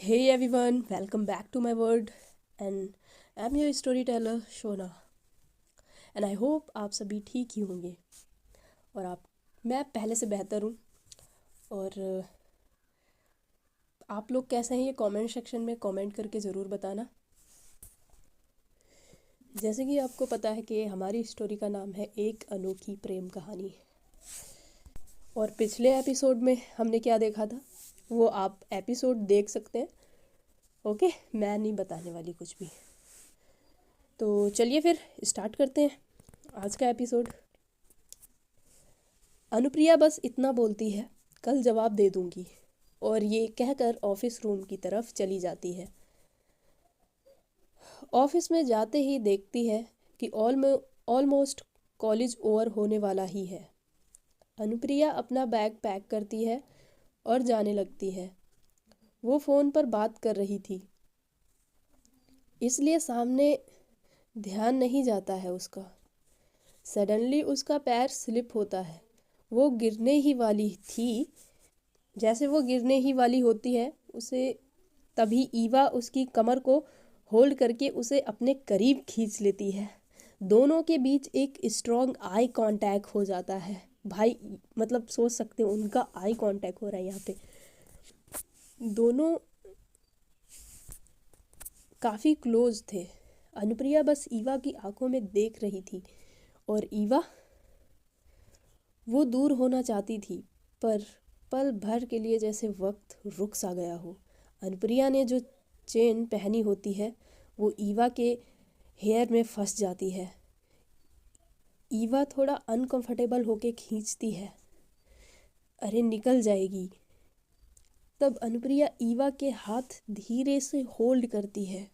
Hey everyone, welcome back to my world and I'm your storyteller Shona and I hope आप सभी ठीक ही होंगे और मैं पहले से बेहतर हूँ और आप लोग कैसे हैं ये कमेंट सेक्शन में कमेंट करके ज़रूर बताना। जैसे कि आपको पता है कि हमारी स्टोरी का नाम है एक अनोखी प्रेम कहानी और पिछले एपिसोड में हमने क्या देखा था वो आप एपिसोड देख सकते हैं। ओके, मैं नहीं बताने वाली कुछ भी। तो चलिए फिर स्टार्ट करते हैं आज का एपिसोड। अनुप्रिया बस इतना बोलती है, कल जवाब दे दूंगी, और ये कहकर ऑफिस रूम की तरफ चली जाती है। ऑफिस में जाते ही देखती है कि ऑलमोस्ट कॉलेज ओवर होने वाला ही है। अनुप्रिया अपना बैग पैक करती है और जाने लगती है। वो फ़ोन पर बात कर रही थी, इसलिए सामने ध्यान नहीं जाता है उसका। सडनली उसका पैर स्लिप होता है। वो गिरने ही वाली थी। जैसे वो गिरने ही वाली होती है उसे तभी ईवा उसकी कमर को होल्ड करके उसे अपने करीब खींच लेती है। दोनों के बीच एक स्ट्रॉन्ग आई कांटेक्ट हो जाता है। भाई मतलब सोच सकते हो उनका आई कांटेक्ट हो रहा है यहाँ पे। दोनों काफ़ी क्लोज थे। अनुप्रिया बस ईवा की आंखों में देख रही थी और ईवा वो दूर होना चाहती थी, पर पल भर के लिए जैसे वक्त रुक सा गया हो। अनुप्रिया ने जो चेन पहनी होती है वो ईवा के हेयर में फंस जाती है। ईवा थोड़ा अनकंफर्टेबल होके खींचती है, अरे निकल जाएगी। तब अनुप्रिया ईवा के हाथ धीरे से होल्ड करती है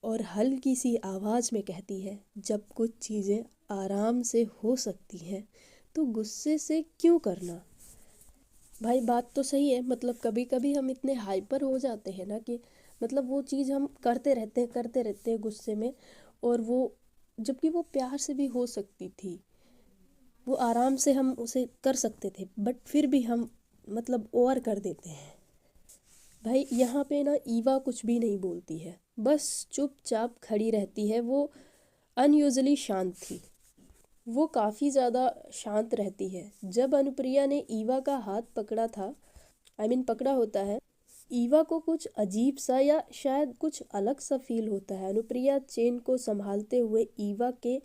और हल्की सी आवाज़ में कहती है, जब कुछ चीज़ें आराम से हो सकती हैं तो गुस्से से क्यों करना। भाई बात तो सही है, मतलब कभी कभी हम इतने हाइपर हो जाते हैं ना कि मतलब वो चीज़ हम करते रहते हैं गुस्से में, और वो जबकि वो प्यार से भी हो सकती थी, वो आराम से हम उसे कर सकते थे, बट फिर भी हम मतलब ओवर कर देते हैं। भाई यहाँ पे ना ईवा कुछ भी नहीं बोलती है, बस चुपचाप खड़ी रहती है। वो अनयूजली शांत थी। वो काफ़ी ज़्यादा शांत रहती है। जब अनुप्रिया ने ईवा का हाथ पकड़ा था, पकड़ा होता है, ईवा को कुछ अजीब सा या शायद कुछ अलग सा फील होता है। अनुप्रिया चेन को संभालते हुए ईवा के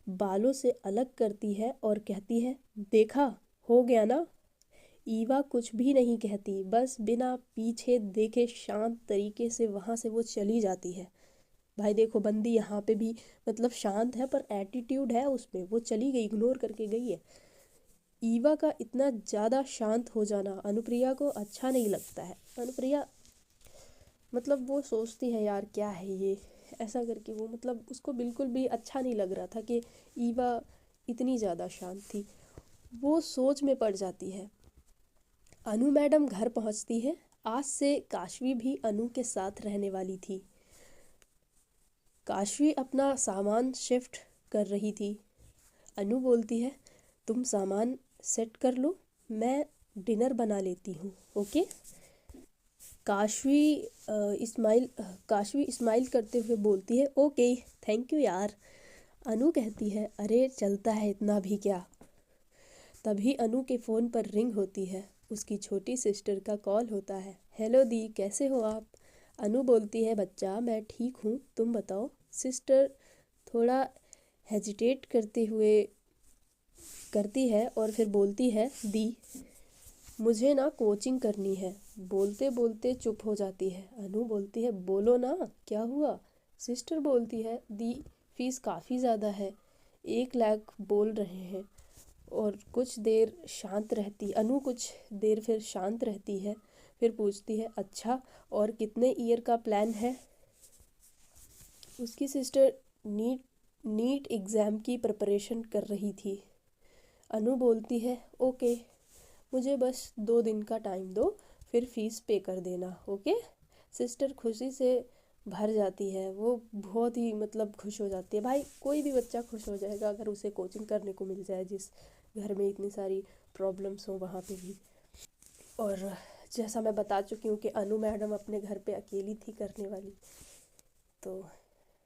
बालों से अलग करती है और कहती है, देखा, हो गया ना। ईवा कुछ भी नहीं कहती, बस बिना पीछे देखे शांत तरीके से वहाँ से वो चली जाती है। भाई देखो बंदी यहाँ पे भी मतलब शांत है पर एटीट्यूड है उसमें, वो चली गई, इग्नोर करके गई है। ईवा का इतना ज़्यादा शांत हो जाना अनुप्रिया को अच्छा नहीं लगता है। अनुप्रिया मतलब वो सोचती है यार क्या है ये, ऐसा करके वो मतलब उसको बिल्कुल भी अच्छा नहीं लग रहा था कि ईवा इतनी ज़्यादा शांत थी। वो सोच में पड़ जाती है। अनु मैडम घर पहुंचती है। आज से काशवी भी अनु के साथ रहने वाली थी। काशवी अपना सामान शिफ्ट कर रही थी। अनु बोलती है, तुम सामान सेट कर लो, मैं डिनर बना लेती हूँ, ओके। काशवी काशवी स्माइल करते हुए बोलती है, ओके, थैंक यू यार। अनु कहती है, अरे चलता है इतना भी क्या। तभी अनु के फ़ोन पर रिंग होती है। उसकी छोटी सिस्टर का कॉल होता है। हेलो दी, कैसे हो आप। अनु बोलती है, बच्चा मैं ठीक हूँ, तुम बताओ। सिस्टर थोड़ा हेजिटेट करती है और फिर बोलती है, दी मुझे ना कोचिंग करनी है। बोलते बोलते चुप हो जाती है। अनु बोलती है, बोलो ना क्या हुआ। सिस्टर बोलती है, दी फीस काफ़ी ज़्यादा है, 1 लाख बोल रहे हैं। और कुछ देर शांत रहती अनु कुछ देर फिर शांत रहती है, फिर पूछती है, अच्छा और कितने ईयर का प्लान है। उसकी सिस्टर नीट नीट एग्ज़ाम की प्रिपरेशन कर रही थी। अनु बोलती है, ओके, मुझे बस 2 दिन का टाइम दो, फिर फीस पे कर देना, ओके। सिस्टर खुशी से भर जाती है। वो बहुत ही मतलब खुश हो जाती है। भाई कोई भी बच्चा खुश हो जाएगा अगर उसे कोचिंग करने को मिल जाए, जिस घर में इतनी सारी प्रॉब्लम्स हो वहाँ पे भी। और जैसा मैं बता चुकी हूँ कि अनु मैडम अपने घर पे अकेली थी करने वाली, तो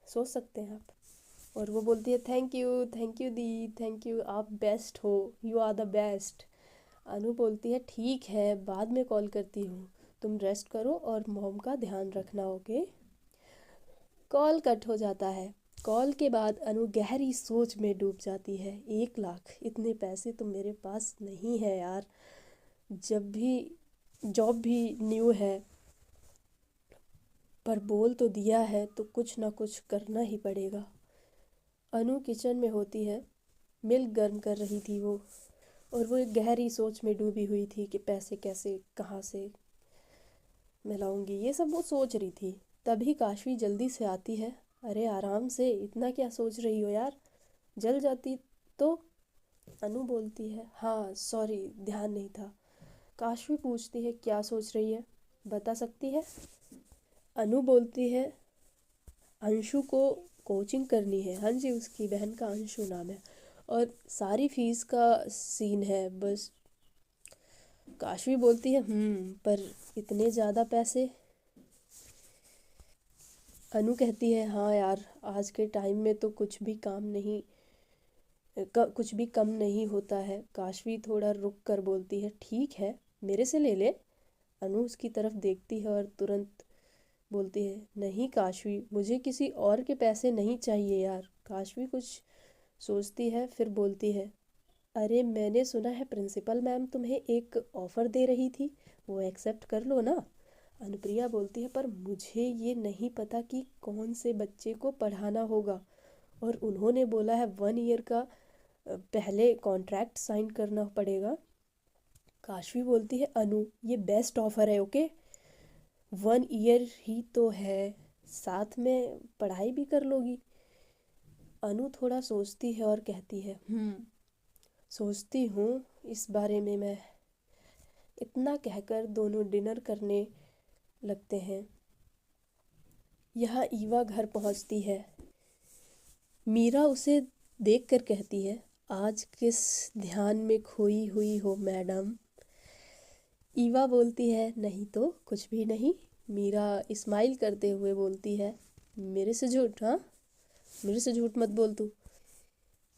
सोच सकते हैं आप। और वो बोलती है thank you the, thank you, आप बेस्ट हो, यू आर द बेस्ट। अनु बोलती है ठीक है, बाद में कॉल करती हूँ, तुम रेस्ट करो और मॉम का ध्यान रखना, ओके। कॉल कट हो जाता है। कॉल के बाद अनु गहरी सोच में डूब जाती है। 1 लाख, इतने पैसे तो मेरे पास नहीं है यार। जब भी जॉब भी न्यू है, पर बोल तो दिया है तो कुछ ना कुछ करना ही पड़ेगा। अनु किचन में होती है, मिल्क गर्म कर रही थी वो, और वो एक गहरी सोच में डूबी हुई थी कि पैसे कैसे कहाँ से मिलाऊंगी, ये सब वो सोच रही थी। तभी काशवी जल्दी से आती है। अरे आराम से, इतना क्या सोच रही हो यार, जल जाती तो। अनु बोलती है हाँ सॉरी, ध्यान नहीं था। काशवी पूछती है क्या सोच रही है, बता सकती है। अनु बोलती है अंशु को कोचिंग करनी है, हाँ जी, उसकी बहन का अंशु नाम है, और सारी फीस का सीन है बस। काशवी बोलती है पर इतने ज़्यादा पैसे। अनु कहती है हाँ यार, आज के टाइम में तो कुछ भी कम नहीं होता है। काशवी थोड़ा रुक कर बोलती है ठीक है, मेरे से ले ले। अनु उसकी तरफ देखती है और तुरंत बोलती है नहीं काशवी, मुझे किसी और के पैसे नहीं चाहिए यार। काशवी कुछ सोचती है, फिर बोलती है अरे मैंने सुना है प्रिंसिपल मैम तुम्हें एक ऑफ़र दे रही थी, वो एक्सेप्ट कर लो ना। अनुप्रिया बोलती है पर मुझे ये नहीं पता कि कौन से बच्चे को पढ़ाना होगा, और उन्होंने बोला है 1 ईयर का पहले कॉन्ट्रैक्ट साइन करना पड़ेगा। काशवी बोलती है अनु ये बेस्ट ऑफ़र है, ओके। 1 ईयर ही तो है, साथ में पढ़ाई भी कर लोगी। अनु थोड़ा सोचती है और कहती है सोचती हूँ इस बारे में मैं। इतना कहकर दोनों डिनर करने लगते हैं। यहाँ ईवा घर पहुँचती है। मीरा उसे देखकर कहती है आज किस ध्यान में खोई हुई हो मैडम। ईवा बोलती है नहीं तो कुछ भी नहीं। मीरा स्माइल करते हुए बोलती है मेरे से झूठ, हाँ मेरे से झूठ मत बोल तू।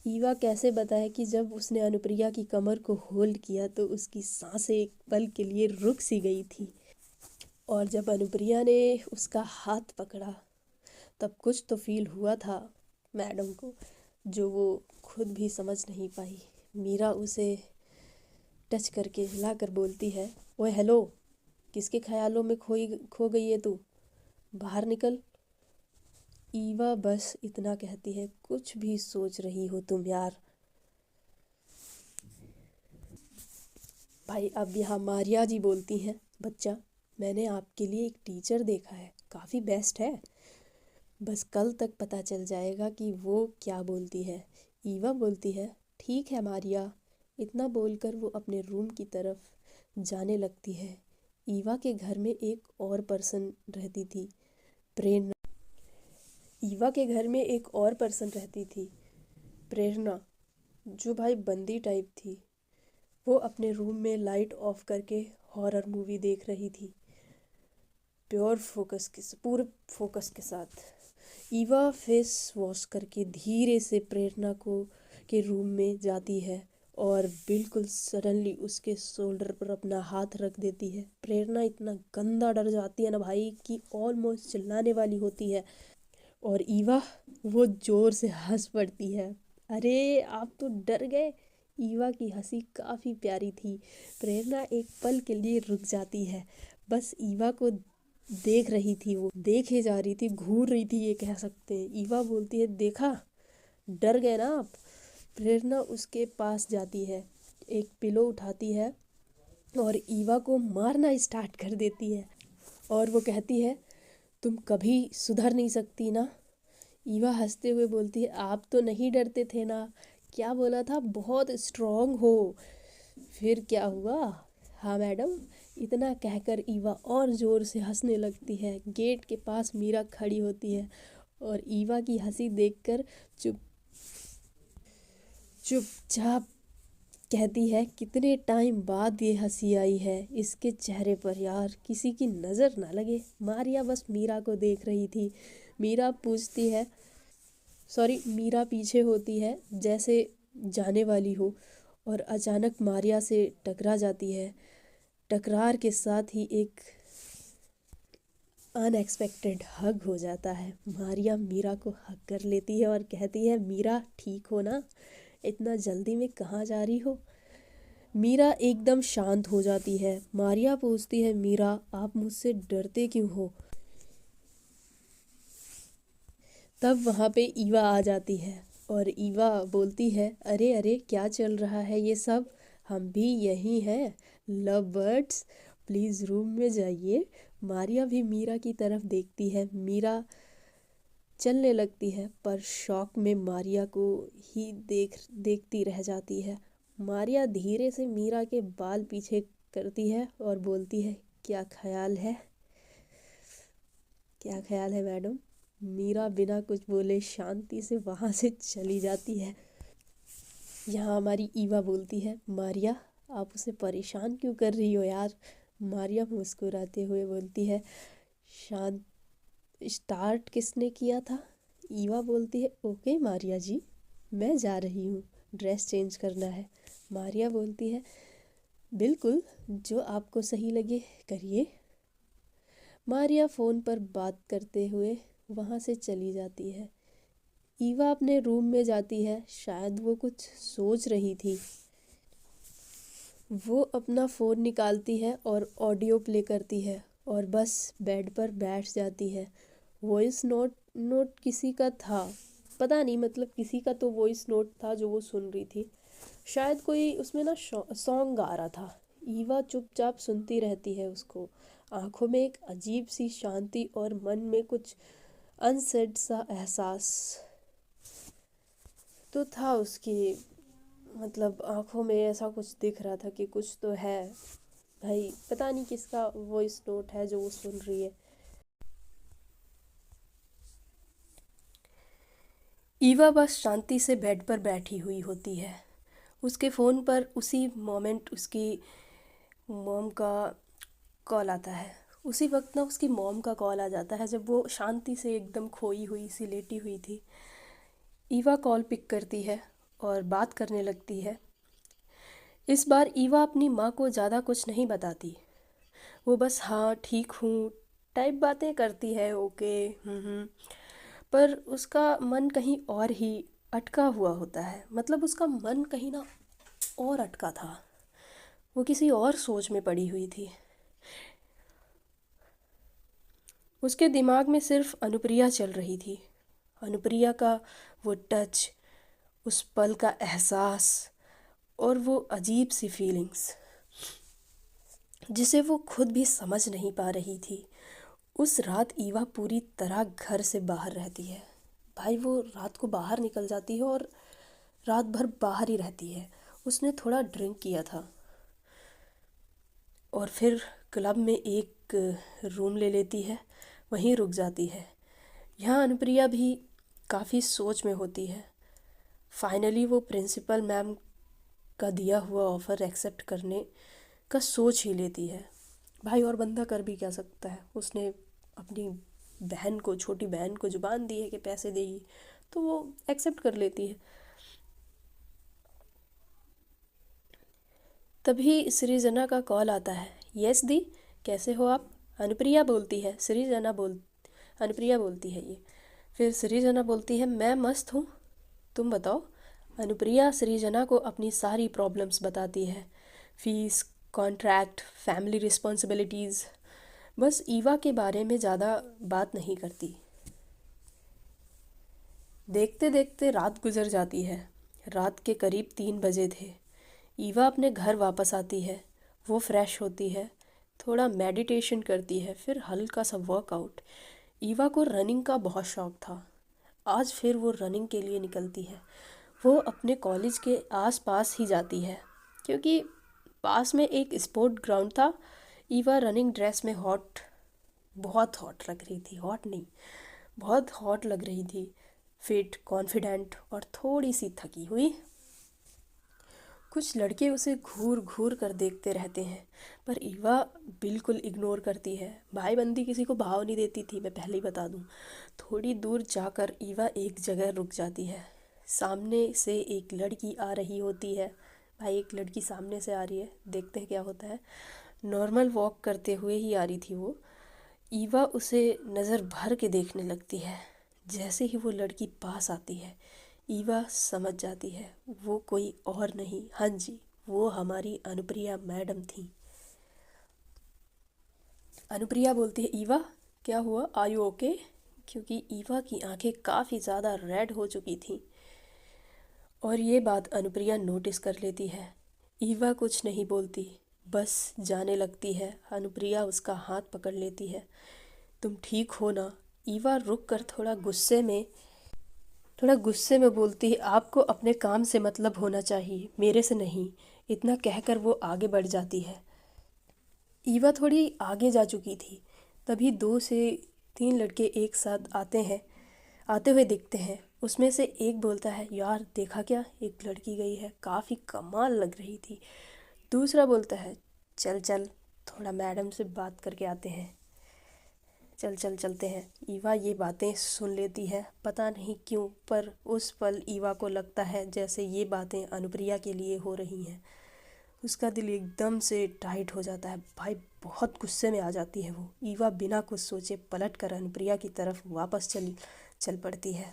ईवा कैसे बताए कि जब उसने अनुप्रिया की कमर को होल्ड किया तो उसकी सांसें एक पल के लिए रुक सी गई थी, और जब अनुप्रिया ने उसका हाथ पकड़ा तब कुछ तो फील हुआ था मैडम को, जो वो खुद भी समझ नहीं पाई। मीरा उसे टच करके हिलाकर बोलती है ओए हेलो, किसके ख्यालों में खो गई है तू, बाहर निकल। ईवा बस इतना कहती है कुछ भी सोच रही हो तुम यार। भाई अब यहाँ मारिया जी बोलती हैं बच्चा, मैंने आपके लिए एक टीचर देखा है, काफ़ी बेस्ट है, बस कल तक पता चल जाएगा कि वो क्या बोलती है। ईवा बोलती है ठीक है मारिया। इतना बोलकर वो अपने रूम की तरफ जाने लगती है। ईवा के घर में एक और पर्सन रहती थी, प्रेरणा। ईवा के घर में एक और पर्सन रहती थी, प्रेरणा, जो भाई बंदी टाइप थी। वो अपने रूम में लाइट ऑफ करके हॉरर मूवी देख रही थी, पूरे फोकस के साथ। ईवा फेस वॉश करके धीरे से प्रेरणा को के रूम में जाती है और बिल्कुल सडनली उसके शोल्डर पर अपना हाथ रख देती है। प्रेरणा इतना गंदा डर जाती है ना भाई कि ऑलमोस्ट चिल्लाने वाली होती है, और ईवा वो ज़ोर से हंस पड़ती है। अरे आप तो डर गए। ईवा की हंसी काफ़ी प्यारी थी। प्रेरणा एक पल के लिए रुक जाती है, बस ईवा को देख रही थी, वो देखे जा रही थी, घूर रही थी ये कह सकते हैं। ईवा बोलती है देखा, डर गए ना आप। प्रेरणा उसके पास जाती है, एक पिलो उठाती है और ईवा को मारना स्टार्ट कर देती है, और वो कहती है तुम कभी सुधर नहीं सकती ना। ईवा हंसते हुए बोलती है आप तो नहीं डरते थे ना, क्या बोला था बहुत स्ट्रांग हो। फिर क्या हुआ, हाँ मैडम। इतना कहकर ईवा और ज़ोर से हंसने लगती है। गेट के पास मीरा खड़ी होती है और ईवा की हंसी देखकर चुपचाप कहती है कितने टाइम बाद ये हंसी आई है इसके चेहरे पर, यार किसी की नज़र ना लगे। मारिया बस मीरा को देख रही थी। मीरा पूछती है, सॉरी, मीरा पीछे होती है जैसे जाने वाली हो और अचानक मारिया से टकरा जाती है। टकरार के साथ ही एक अनएक्सपेक्टेड हग हो जाता है। मारिया मीरा को हग कर लेती है और कहती है, मीरा ठीक हो ना, इतना जल्दी में कहाँ जा रही हो। मीरा एकदम शांत हो जाती है। मारिया पूछती है, मीरा आप मुझसे डरते क्यों हो। तब वहाँ पे ईवा आ जाती है और ईवा बोलती है, अरे अरे क्या चल रहा है ये सब, हम भी यहीं हैं लव बर्ड्स, प्लीज़ रूम में जाइए। मारिया भी मीरा की तरफ देखती है। मीरा चलने लगती है पर शौक में मारिया को ही देखती रह जाती है। मारिया धीरे से मीरा के बाल पीछे करती है और बोलती है, क्या ख्याल है, क्या ख्याल है मैडम। मीरा बिना कुछ बोले शांति से वहाँ से चली जाती है। यहाँ हमारी ईवा बोलती है, मारिया आप उसे परेशान क्यों कर रही हो यार। मारिया मुस्कुराते हुए बोलती है, शांत स्टार्ट किसने किया था। ईवा बोलती है, ओके मारिया जी, मैं जा रही हूँ, ड्रेस चेंज करना है। मारिया बोलती है, बिल्कुल, जो आपको सही लगे करिए। मारिया फ़ोन पर बात करते हुए वहाँ से चली जाती है। ईवा अपने रूम में जाती है। शायद वो कुछ सोच रही थी। वो अपना फ़ोन निकालती है और ऑडियो प्ले करती है और बस बेड पर बैठ जाती है। वॉइस नोट किसी का था, पता नहीं, मतलब किसी का तो वॉइस नोट था जो वो सुन रही थी। शायद कोई उसमें ना सॉन्ग गा रहा था। ईवा चुपचाप सुनती रहती है उसको। आंखों में एक अजीब सी शांति और मन में कुछ अनसेड सा एहसास तो था उसकी। मतलब आंखों में ऐसा कुछ दिख रहा था कि कुछ तो है भाई, पता नहीं किसका वॉइस नोट है जो वो सुन रही है। ईवा बस शांति से बेड पर बैठी हुई होती है। उसके फ़ोन पर उसी मोमेंट उसकी मॉम का कॉल आता है। उसी वक्त ना उसकी मॉम का कॉल आ जाता है जब वो शांति से एकदम खोई हुई सी लेटी हुई थी। ईवा कॉल पिक करती है और बात करने लगती है। इस बार ईवा अपनी माँ को ज़्यादा कुछ नहीं बताती। वो बस हाँ ठीक हूँ टाइप बातें करती है, ओके पर उसका मन कहीं और ही अटका हुआ होता है। मतलब उसका मन कहीं ना और अटका था, वो किसी और सोच में पड़ी हुई थी। उसके दिमाग में सिर्फ अनुप्रिया चल रही थी। अनुप्रिया का वो टच, उस पल का एहसास और वो अजीब सी फीलिंग्स जिसे वो खुद भी समझ नहीं पा रही थी। उस रात ईवा पूरी तरह घर से बाहर रहती है। भाई वो रात को बाहर निकल जाती है और रात भर बाहर ही रहती है। उसने थोड़ा ड्रिंक किया था और फिर क्लब में एक रूम ले लेती है, वहीं रुक जाती है। यहाँ अनुप्रिया भी काफ़ी सोच में होती है। फाइनली वो प्रिंसिपल मैम का दिया हुआ ऑफ़र एक्सेप्ट करने का सोच ही लेती है। भाई और बंदा कर भी क्या सकता है। उसने अपनी बहन को, छोटी बहन को जुबान दी है कि पैसे देगी, तो वो एक्सेप्ट कर लेती है। तभी सृजना का कॉल आता है। यस दी, कैसे हो आप। अनुप्रिया बोलती है। अनुप्रिया बोलती है ये। फिर सृजना बोलती है, मैं मस्त हूँ, तुम बताओ। अनुप्रिया सृजना को अपनी सारी प्रॉब्लम्स बताती है, फीस, कॉन्ट्रैक्ट, फैमिली रिस्पॉन्सिबिलिटीज़। बस ईवा के बारे में ज़्यादा बात नहीं करती। देखते देखते रात गुजर जाती है। रात के करीब 3 बजे थे। ईवा अपने घर वापस आती है। वो फ्रेश होती है, थोड़ा मेडिटेशन करती है, फिर हल्का सा वर्कआउट। ईवा को रनिंग का बहुत शौक था। आज फिर वो रनिंग के लिए निकलती है। वो अपने कॉलेज के आसपास ही जाती है क्योंकि पास में एक स्पोर्ट ग्राउंड था। ईवा रनिंग ड्रेस में बहुत हॉट लग रही थी। हॉट नहीं, बहुत हॉट लग रही थी। फिट, कॉन्फिडेंट और थोड़ी सी थकी हुई। कुछ लड़के उसे घूर घूर कर देखते रहते हैं, पर ईवा बिल्कुल इग्नोर करती है। भाईबंदी किसी को भाव नहीं देती थी, मैं पहले ही बता दूं। थोड़ी दूर जाकर ईवा एक जगह रुक जाती है। सामने से एक लड़की आ रही होती है। भाई, एक लड़की सामने से आ रही है, देखते हैं क्या होता है। नॉर्मल वॉक करते हुए ही आ रही थी वो। ईवा उसे नज़र भर के देखने लगती है। जैसे ही वो लड़की पास आती है, ईवा समझ जाती है वो कोई और नहीं, हाँ जी, वो हमारी अनुप्रिया मैडम थी। अनुप्रिया बोलती है, ईवा क्या हुआ, आर यू ओके? क्योंकि ईवा की आंखें काफ़ी ज़्यादा रेड हो चुकी थीं और ये बात अनुप्रिया नोटिस कर लेती है। ईवा कुछ नहीं बोलती, बस जाने लगती है। अनुप्रिया उसका हाथ पकड़ लेती है। तुम ठीक हो ना? ईवा रुक कर थोड़ा गुस्से में बोलती है, आपको अपने काम से मतलब होना चाहिए, मेरे से नहीं। इतना कहकर वो आगे बढ़ जाती है। ईवा थोड़ी आगे जा चुकी थी, तभी 2 से 3 लड़के एक साथ आते हुए दिखते हैं। उसमें से एक बोलता है, यार देखा क्या, एक लड़की गई है, काफ़ी कमाल लग रही थी। दूसरा बोलता है, चल चल थोड़ा मैडम से बात करके आते हैं, चल चल चलते हैं। ईवा ये बातें सुन लेती है, पता नहीं क्यों, पर उस पल ईवा को लगता है जैसे ये बातें अनुप्रिया के लिए हो रही हैं। उसका दिल एकदम से टाइट हो जाता है। भाई, बहुत गुस्से में आ जाती है वो। ईवा बिना कुछ सोचे पलट कर अनुप्रिया की तरफ वापस चल पड़ती है।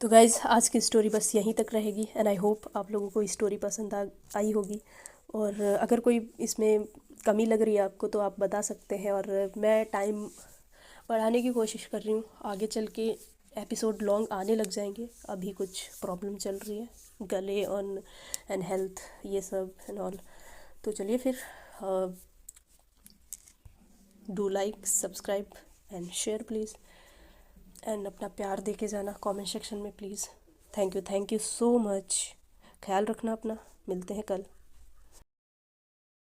तो गाइज़, आज की स्टोरी बस यहीं तक रहेगी एंड आई होप आप लोगों को स्टोरी पसंद आई होगी। और अगर कोई इसमें कमी लग रही है आपको तो आप बता सकते हैं, और मैं टाइम बढ़ाने की कोशिश कर रही हूँ। आगे चल के एपिसोड लॉन्ग आने लग जाएंगे, अभी कुछ प्रॉब्लम चल रही है गले ऑन एंड हेल्थ, ये सब एंड ऑल। तो चलिए फिर, do like, subscribe and share please, and अपना प्यार दे के जाना कमेंट सेक्शन में please. Thank you so much. ख्याल रखना अपना, मिलते हैं कल।